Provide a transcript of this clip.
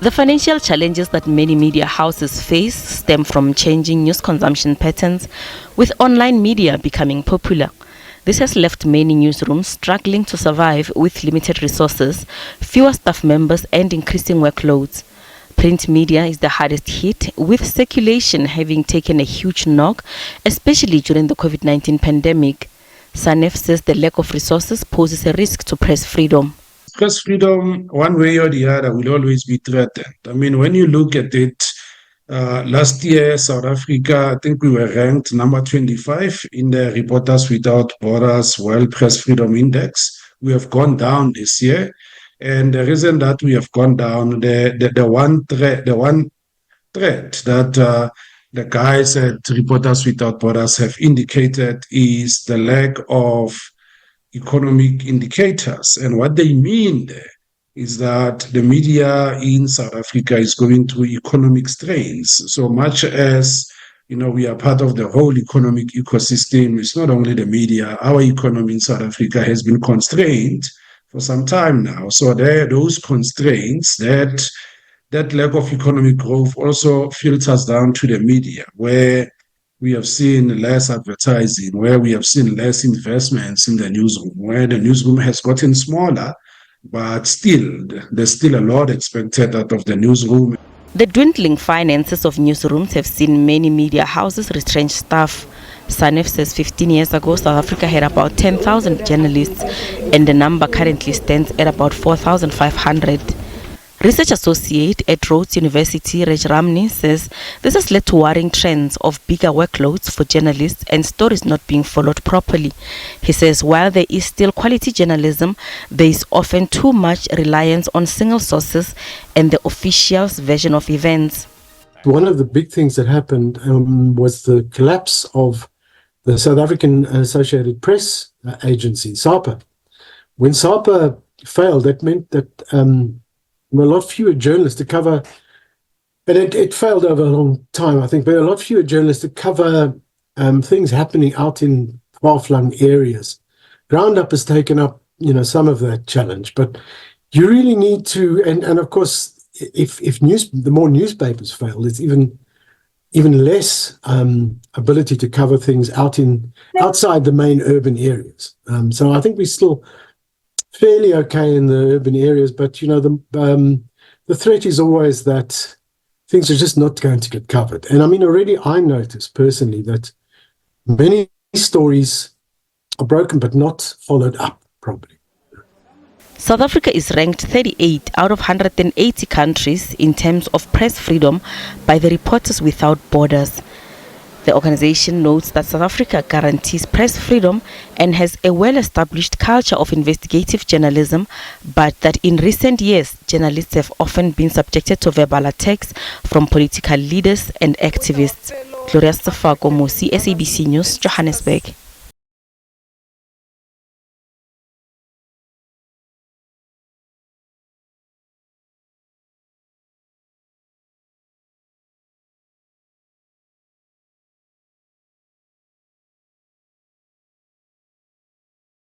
The financial challenges that many media houses face stem from changing news consumption patterns, with online media becoming popular. This has left many newsrooms struggling to survive with limited resources, fewer staff members, and increasing workloads. Print media is the hardest hit, with circulation having taken a huge knock, especially during the COVID-19 pandemic. Sanef says the lack of resources poses a risk to press freedom. Press freedom, one way or the other, will always be threatened. I mean, when you look at it, last year, South Africa, I think we were ranked number 25 in the Reporters Without Borders World Press Freedom Index. We have gone down this year. And the reason that we have gone down, the one threat that the guys at Reporters Without Borders have indicated is the lack of economic indicators. And what they mean there is that the media in South Africa is going through economic strains. So much as, we are part of the whole economic ecosystem, it's not only the media. Our economy in South Africa has been constrained for some time now. So there, those constraints, that lack of economic growth also filters down to the media, where we have seen less advertising, where we have seen less investments in the newsroom, where the newsroom has gotten smaller, but still, there's still a lot expected out of the newsroom. The dwindling finances of newsrooms have seen many media houses retrench staff. Sanef says 15 years ago, South Africa had about 10,000 journalists, and the number currently stands at about 4,500. Research associate at Rhodes University, Raj Ramni, says this has led to worrying trends of bigger workloads for journalists and stories not being followed properly. He says while there is still quality journalism, there is often too much reliance on single sources and the official's version of events. One of the big things that happened was the collapse of the South African Associated Press Agency, SAPA. When SAPA failed, that meant that a lot fewer journalists to cover, and it failed over a long time, I think, but a lot fewer journalists to cover things happening out in far-flung areas. Roundup has taken up, some of that challenge, but you really need to, and of course, if the more newspapers fail, there's even less ability to cover things outside the main urban areas. So I think we're still fairly okay in the urban areas, but the threat is always that things are just not going to get covered. And I mean, already I noticed personally that many stories are broken but not followed up properly. South Africa is ranked 38 out of 180 countries in terms of press freedom by the Reporters Without Borders. The organization notes that South Africa guarantees press freedom and has a well-established culture of investigative journalism, but that in recent years, journalists have often been subjected to verbal attacks from political leaders and activists. Gloria Safako, SABC News, Johannesburg.